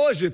Hoje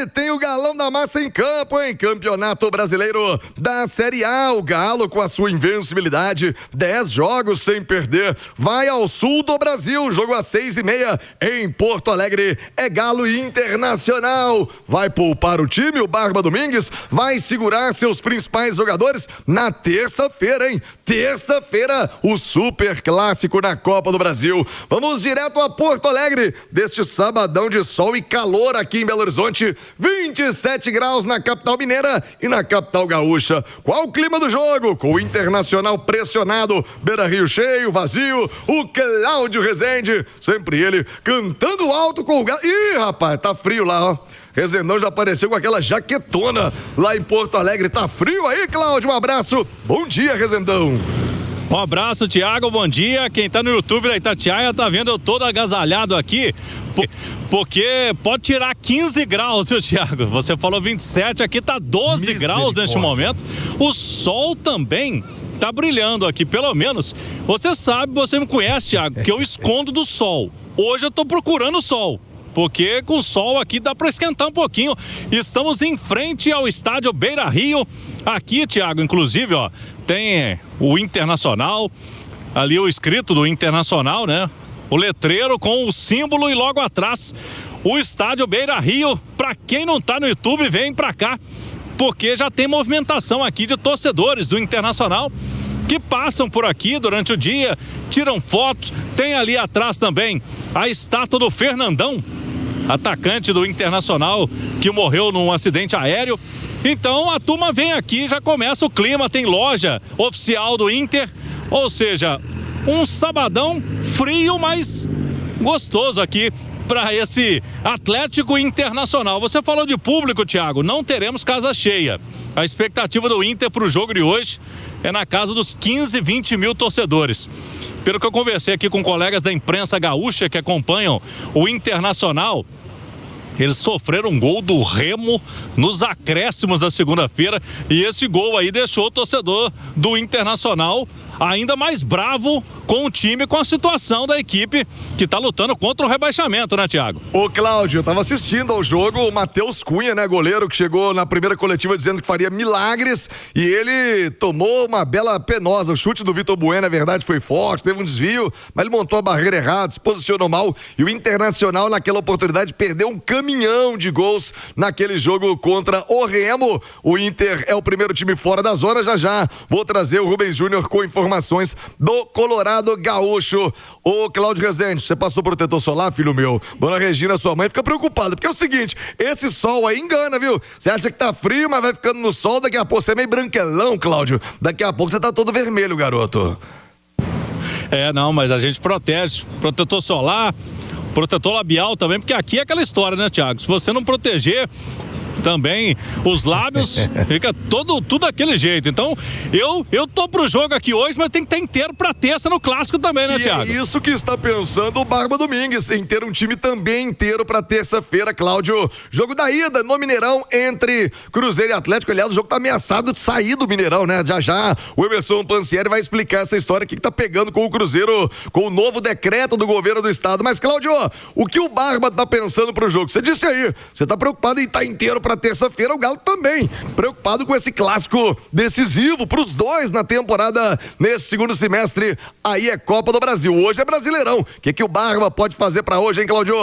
tem o Galão da Massa em campo, hein? Campeonato Brasileiro da Série A. O Galo, com a sua invencibilidade, 10 jogos sem perder, vai ao sul do Brasil. Jogo às 6h30 em Porto Alegre. É Galo Internacional. Vai poupar o time, o Barba Domingues vai segurar seus principais jogadores na terça-feira, hein? Terça-feira, o super clássico na Copa do Brasil. Vamos direto a Porto Alegre, deste sabadão de sol e calor aqui em Belo Horizonte, 27 graus na capital mineira e na capital gaúcha. Qual o clima do jogo? Com o Internacional pressionado, Beira-Rio cheio, vazio, o Cláudio Rezende, sempre ele cantando alto com o Galo. Ih, rapaz, tá frio lá, ó. Rezendão já apareceu com aquela jaquetona lá em Porto Alegre. Tá frio aí, Cláudio? Um abraço. Bom dia, Rezendão. Um abraço, Thiago, bom dia. Quem tá no YouTube da Itatiaia tá vendo eu todo agasalhado aqui, porque pode tirar 15 graus, viu, Thiago? Você falou 27, aqui tá 12 graus neste momento. O sol também tá brilhando aqui, pelo menos. Você sabe, você me conhece, Thiago, que eu escondo do sol. Hoje eu tô procurando o sol, porque com o sol aqui dá para esquentar um pouquinho. Estamos em frente ao estádio Beira-Rio. Aqui, Thiago, inclusive, ó, tem o Internacional, ali o escrito do Internacional, né? O letreiro com o símbolo e logo atrás o estádio Beira-Rio. Para quem não tá no YouTube, vem para cá, porque já tem movimentação aqui de torcedores do Internacional que passam por aqui durante o dia, tiram fotos. Tem ali atrás também a estátua do Fernandão, atacante do Internacional, que morreu num acidente aéreo. Então a turma vem aqui, já começa o clima, tem loja oficial do Inter, ou seja, um sabadão frio, mas gostoso aqui para esse Atlético Internacional. Você falou de público, Thiago, não teremos casa cheia. A expectativa do Inter para o jogo de hoje é na casa dos 15, 20 mil torcedores. Pelo que eu conversei aqui com colegas da imprensa gaúcha que acompanham o Internacional, eles sofreram um gol do Remo nos acréscimos da segunda-feira, e esse gol aí deixou o torcedor do Internacional ainda mais bravo com o time, com a situação da equipe que tá lutando contra o rebaixamento, né, Thiago? Ô, Cláudio, eu tava assistindo ao jogo, o Matheus Cunha, né, goleiro, que chegou na primeira coletiva dizendo que faria milagres, e ele tomou uma bela penosa. O chute do Vitor Bueno, na verdade, foi forte, teve um desvio, mas ele montou a barreira errada, se posicionou mal, e o Internacional, naquela oportunidade, perdeu um caminhão de gols naquele jogo contra o Remo. O Inter é o primeiro time fora da zona. Já vou trazer o Rubens Júnior com informações do Colorado Gaúcho. Ô, Cláudio Rezende, você passou protetor solar, filho meu? Dona Regina, sua mãe, fica preocupada, porque é o seguinte, esse sol aí engana, viu? Você acha que tá frio, mas vai ficando no sol, daqui a pouco você é meio branquelão, Cláudio. Daqui a pouco você tá todo vermelho, garoto. Não, mas a gente protege, protetor solar, protetor labial também, porque aqui é aquela história, né, Thiago? Se você não proteger também os lábios, fica tudo daquele jeito. Então, eu tô pro jogo aqui hoje, mas tem que estar inteiro pra terça no clássico também, né, Thiago? É isso que está pensando o Barba Domingues, em ter um time também inteiro pra terça-feira, Cláudio. Jogo da ida no Mineirão entre Cruzeiro e Atlético. Aliás, o jogo tá ameaçado de sair do Mineirão, né? Já o Emerson Pansieri vai explicar essa história que tá pegando com o Cruzeiro, com o novo decreto do governo do estado. Mas, Cláudio, o que o Barba tá pensando pro jogo? Você disse aí, você tá preocupado em estar inteiro pra terça-feira, o Galo também preocupado com esse clássico decisivo para os dois na temporada nesse segundo semestre. Aí é Copa do Brasil, hoje é Brasileirão. O que o Barba pode fazer para hoje, hein, Cláudio?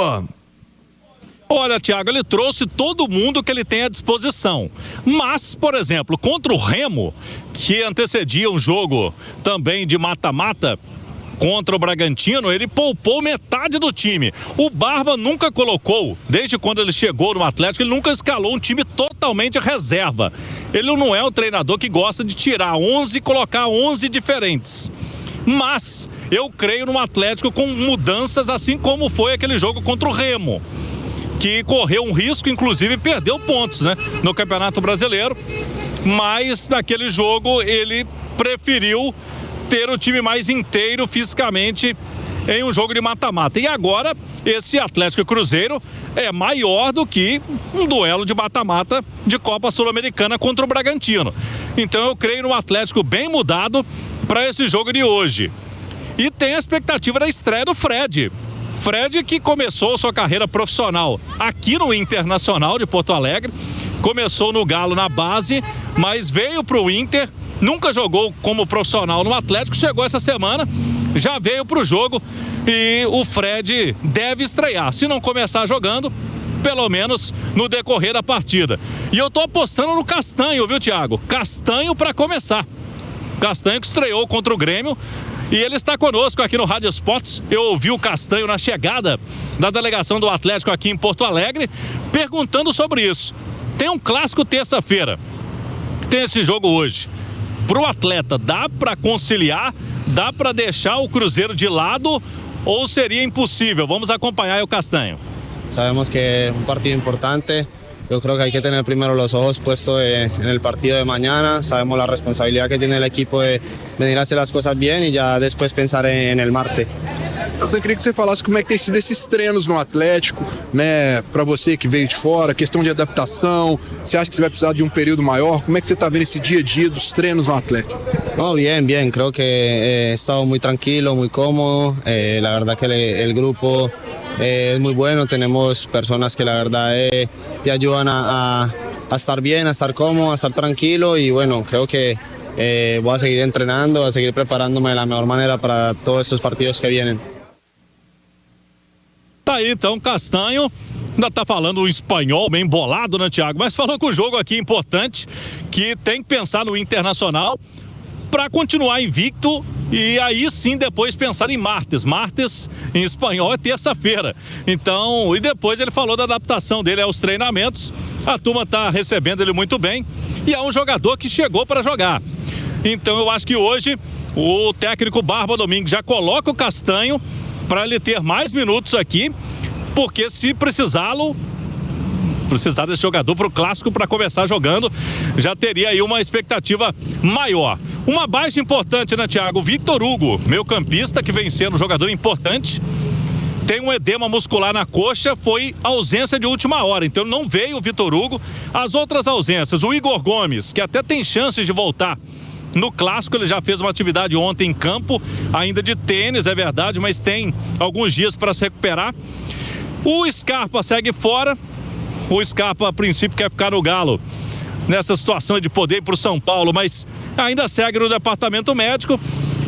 Olha, Thiago, ele trouxe todo mundo que ele tem à disposição. Mas, por exemplo, contra o Remo, que antecedia um jogo também de mata-mata contra o Bragantino, ele poupou metade do time. O Barba nunca colocou, desde quando ele chegou no Atlético, ele nunca escalou um time totalmente reserva. Ele não é um treinador que gosta de tirar 11 e colocar 11 diferentes. Mas eu creio no Atlético com mudanças, assim como foi aquele jogo contra o Remo, que correu um risco, inclusive perdeu pontos, né, no Campeonato Brasileiro. Mas naquele jogo ele preferiu ter o time mais inteiro fisicamente em um jogo de mata-mata. E agora, esse Atlético e Cruzeiro é maior do que um duelo de mata-mata de Copa Sul-Americana contra o Bragantino. Então eu creio no Atlético bem mudado para esse jogo de hoje. E tem a expectativa da estreia do Fred. Fred, que começou sua carreira profissional aqui no Internacional de Porto Alegre, começou no Galo na base, mas veio para o Inter, nunca jogou como profissional no Atlético, chegou essa semana, já veio para o jogo e o Fred deve estrear. Se não começar jogando, pelo menos no decorrer da partida. E eu tô apostando no Castanho, viu, Thiago? Castanho para começar. Castanho que estreou contra o Grêmio e ele está conosco aqui no Rádio Esportes. Eu ouvi o Castanho na chegada da delegação do Atlético aqui em Porto Alegre, perguntando sobre isso. Tem um clássico terça-feira, tem esse jogo hoje. Pro atleta, dá para conciliar? Dá para deixar o Cruzeiro de lado ou seria impossível? Vamos acompanhar aí o Castanho. Sabemos que es un partido importante. Yo creo que hay que tener primero los ojos puestos en el partido de mañana. Sabemos la responsabilidad que tiene el equipo de venir a hacer las cosas bien y ya después pensar en el martes. Eu queria que você falasse como é que tem sido esses treinos no Atlético, né? Para você que veio de fora, questão de adaptação. Você acha que você vai precisar de um período maior? Como é que você está vendo esse dia a dia dos treinos no Atlético? No, bien, bien. Creo que he estado muy tranquilo, muy cómodo. La verdad que el grupo es muy bueno. Tenemos personas que la verdad te ayudan a estar bien, a estar cómodo, a estar tranquilo. Y bueno, creo que voy a seguir entrenando, a seguir preparándome de la mejor manera para todos estos partidos que vienen. Tá aí então Castanho, ainda tá falando o espanhol bem bolado, né, Thiago? Mas falou que o jogo aqui é importante, que tem que pensar no Internacional para continuar invicto e aí sim depois pensar em martes. Martes em espanhol é terça-feira. Então, e depois ele falou da adaptação dele aos treinamentos. A turma tá recebendo ele muito bem e é um jogador que chegou para jogar. Então eu acho que hoje o técnico Barba Domingues já coloca o Castanho para ele ter mais minutos aqui, porque se precisar desse jogador para o clássico para começar jogando, já teria aí uma expectativa maior. Uma baixa importante, né, Thiago? Victor Hugo, meio campista que vem sendo um jogador importante, tem um edema muscular na coxa, foi ausência de última hora, então não veio o Victor Hugo. As outras ausências, o Igor Gomes, que até tem chances de voltar no clássico, ele já fez uma atividade ontem em campo, ainda de tênis, é verdade, mas tem alguns dias para se recuperar. O Scarpa segue fora. O Scarpa, a princípio, quer ficar no Galo nessa situação de poder ir para o São Paulo, mas ainda segue no departamento médico.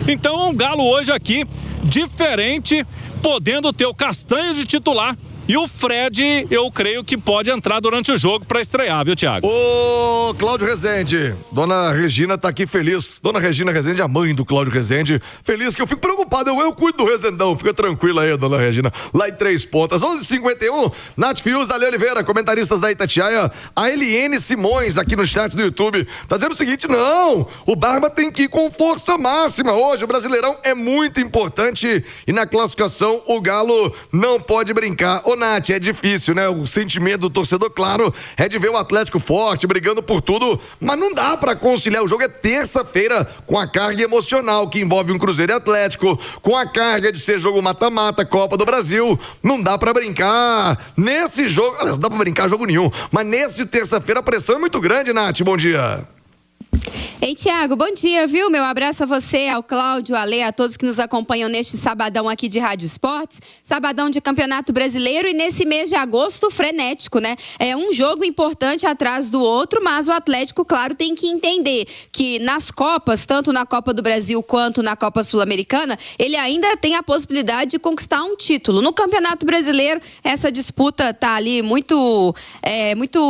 Então, o Galo hoje aqui, diferente, podendo ter o Castanho de titular. E o Fred, eu creio que pode entrar durante o jogo para estrear, viu, Thiago? Ô, Cláudio Rezende, Dona Regina tá aqui feliz. Dona Regina Rezende, a mãe do Cláudio Rezende, feliz que eu fico preocupado. Eu cuido do Rezendão, fica tranquila aí, Dona Regina. Lá em Três Pontas, 11h51, Nath Fius, Ale Oliveira, comentaristas da Itatiaia, a Eliene Simões aqui no chat do YouTube, tá dizendo o seguinte: não, o Barba tem que ir com força máxima hoje. O Brasileirão é muito importante e na classificação o Galo não pode brincar. Ô, Nath, é difícil, né? O sentimento do torcedor, claro, é de ver o Atlético forte, brigando por tudo, mas não dá pra conciliar. O jogo é terça-feira, com a carga emocional que envolve um Cruzeiro e Atlético, com a carga de ser jogo mata-mata, Copa do Brasil. Não dá pra brincar nesse jogo. Aliás, não dá pra brincar jogo nenhum, mas nesse de terça-feira a pressão é muito grande, Nath. Bom dia. Ei, Thiago, bom dia, viu? Meu abraço a você, ao Cláudio, a Ale, a todos que nos acompanham neste sabadão aqui de Rádio Esportes, sabadão de Campeonato Brasileiro e nesse mês de agosto frenético, né? É um jogo importante atrás do outro, mas o Atlético, claro, tem que entender que nas Copas, tanto na Copa do Brasil quanto na Copa Sul-Americana, ele ainda tem a possibilidade de conquistar um título. No Campeonato Brasileiro, essa disputa tá ali muito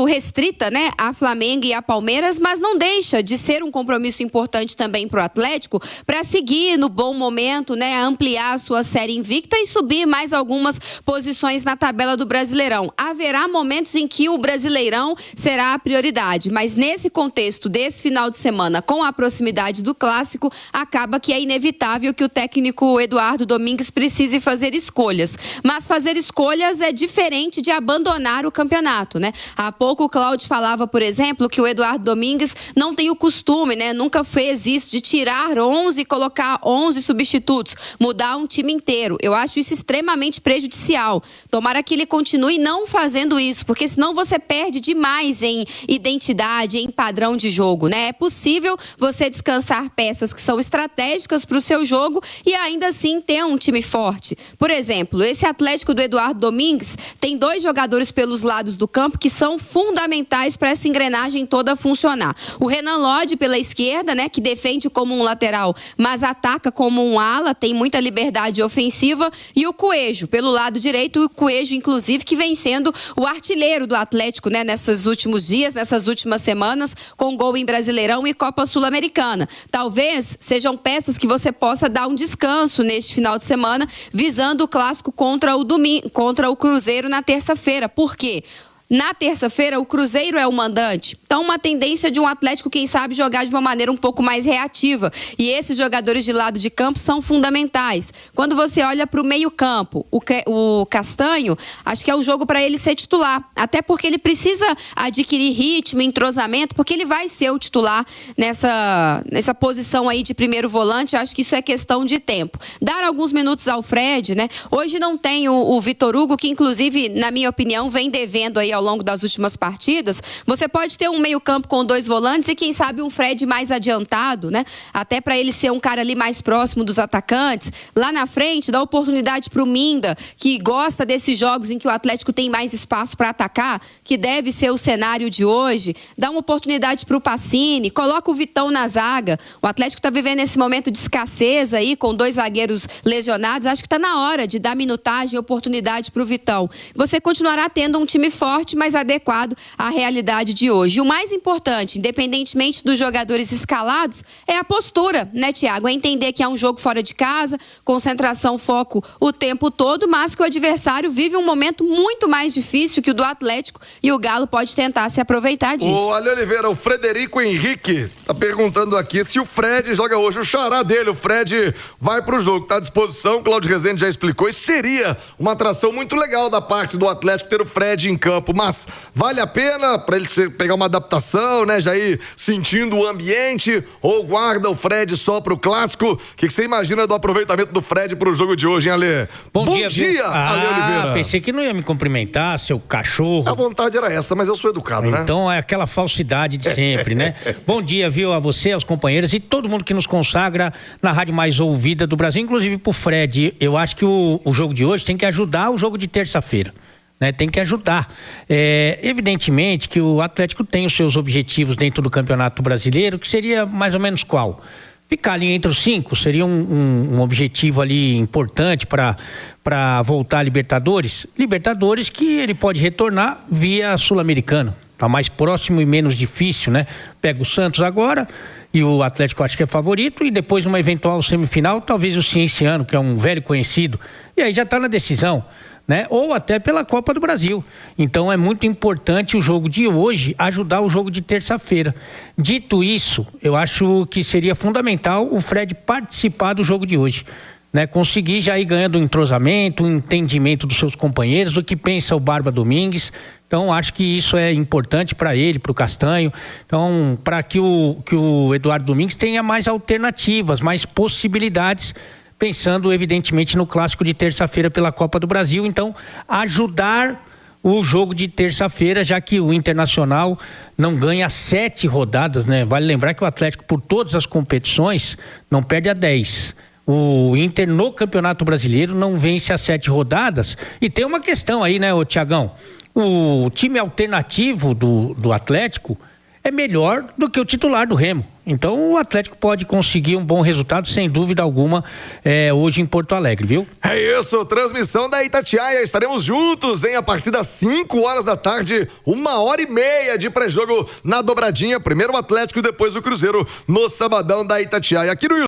restrita, né? A Flamengo e a Palmeiras, mas não deixa de ser um compromisso importante também para o Atlético, para seguir no bom momento, né, ampliar a sua série invicta e subir mais algumas posições na tabela do Brasileirão. Haverá momentos em que o Brasileirão será a prioridade, mas nesse contexto desse final de semana, com a proximidade do Clássico, acaba que é inevitável que o técnico Eduardo Domingues precise fazer escolhas. Mas fazer escolhas é diferente de abandonar o campeonato, né? Há pouco o Cláudio falava, por exemplo, que o Eduardo Domingues não tem o costume costume, né? Nunca fez isso de tirar 11 e colocar 11 substitutos, mudar um time inteiro. Eu acho isso extremamente prejudicial. Tomara que ele continue não fazendo isso, porque senão você perde demais em identidade, em padrão de jogo, né? É possível você descansar peças que são estratégicas para o seu jogo e ainda assim ter um time forte. Por exemplo, esse Atlético do Eduardo Domingues tem 2 jogadores pelos lados do campo que são fundamentais para essa engrenagem toda funcionar. O Renan Lodge pela esquerda, né, que defende como um lateral, mas ataca como um ala, tem muita liberdade ofensiva, e o Coelho pelo lado direito, o Coelho inclusive que vem sendo o artilheiro do Atlético, né, nesses últimos dias, nessas últimas semanas, com gol em Brasileirão e Copa Sul-Americana. Talvez sejam peças que você possa dar um descanso neste final de semana, visando o clássico contra o Cruzeiro na terça-feira. Por quê? Na terça-feira, o Cruzeiro é o mandante. Então, uma tendência de um Atlético, quem sabe, jogar de uma maneira um pouco mais reativa. E esses jogadores de lado de campo são fundamentais. Quando você olha para o meio-campo, o Castanho, acho que é um jogo para ele ser titular. Até porque ele precisa adquirir ritmo, entrosamento, porque ele vai ser o titular nessa posição aí de primeiro volante. Acho que isso é questão de tempo. Dar alguns minutos ao Fred, né? Hoje não tem o Vitor Hugo, que inclusive, na minha opinião, vem devendo aí ao longo das últimas partidas. Você pode ter um meio-campo com 2 volantes e quem sabe um Fred mais adiantado, né? Até para ele ser um cara ali mais próximo dos atacantes. Lá na frente, dá oportunidade para o Minda, que gosta desses jogos em que o Atlético tem mais espaço para atacar, que deve ser o cenário de hoje. Dá uma oportunidade para o Pacini, coloca o Vitão na zaga. O Atlético está vivendo esse momento de escassez aí, com 2 zagueiros lesionados. Acho que está na hora de dar minutagem e oportunidade para o Vitão. Você continuará tendo um time forte, mais adequado à realidade de hoje. E o mais importante, independentemente dos jogadores escalados, é a postura, né, Thiago? É entender que é um jogo fora de casa, concentração, foco o tempo todo, mas que o adversário vive um momento muito mais difícil que o do Atlético e o Galo pode tentar se aproveitar disso. O Ale Oliveira, o Frederico Henrique tá perguntando aqui se o Fred joga hoje, o xará dele, o Fred vai pro jogo, tá à disposição, o Cláudio Rezende já explicou, e seria uma atração muito legal da parte do Atlético ter o Fred em campo, mas vale a pena para ele pegar uma adaptação, né, já ir sentindo o ambiente, ou guarda o Fred só pro clássico? O que você imagina do aproveitamento do Fred pro jogo de hoje, hein, Ale? Bom dia, Ale Oliveira. Pensei que não ia me cumprimentar, seu cachorro. A vontade era essa, mas eu sou educado, né? Então é aquela falsidade de sempre, né? Bom dia, viu, a você, aos companheiros e todo mundo que nos consagra na rádio mais ouvida do Brasil, inclusive pro Fred. Eu acho que o jogo de hoje tem que ajudar o jogo de terça-feira. Né, tem que ajudar. Evidentemente que o Atlético tem os seus objetivos dentro do Campeonato Brasileiro, que seria mais ou menos qual? Ficar ali entre os 5 seria um objetivo ali importante para voltar a Libertadores. Libertadores que ele pode retornar via Sul-Americana. Tá mais próximo e menos difícil, né? Pega o Santos agora e o Atlético acho que é favorito, e depois numa eventual semifinal, talvez o Cienciano, que é um velho conhecido, e aí já está na decisão. Né? Ou até pela Copa do Brasil. Então é muito importante o jogo de hoje ajudar o jogo de terça-feira. Dito isso, eu acho que seria fundamental o Fred participar do jogo de hoje, né? Conseguir já ir ganhando um entrosamento, um entendimento dos seus companheiros, do que pensa o Barba Domingues. Então acho que isso é importante para ele, para o Castanho. Então, para que o Eduardo Domingues tenha mais alternativas, mais possibilidades, pensando evidentemente no clássico de terça-feira pela Copa do Brasil. Então, ajudar o jogo de terça-feira, já que o Internacional não ganha 7 rodadas, né? Vale lembrar que o Atlético, por todas as competições, não perde a 10. O Inter no Campeonato Brasileiro não vence a 7 rodadas. E tem uma questão aí, né, ô Thiagão? O time alternativo do Atlético é melhor do que o titular do Remo. Então o Atlético pode conseguir um bom resultado, sem dúvida alguma, hoje em Porto Alegre, viu? É isso, transmissão da Itatiaia. Estaremos juntos, hein? A partir das 5 horas da tarde, 1h30 de pré-jogo na dobradinha. Primeiro o Atlético, depois o Cruzeiro, no sabadão da Itatiaia. Aqui no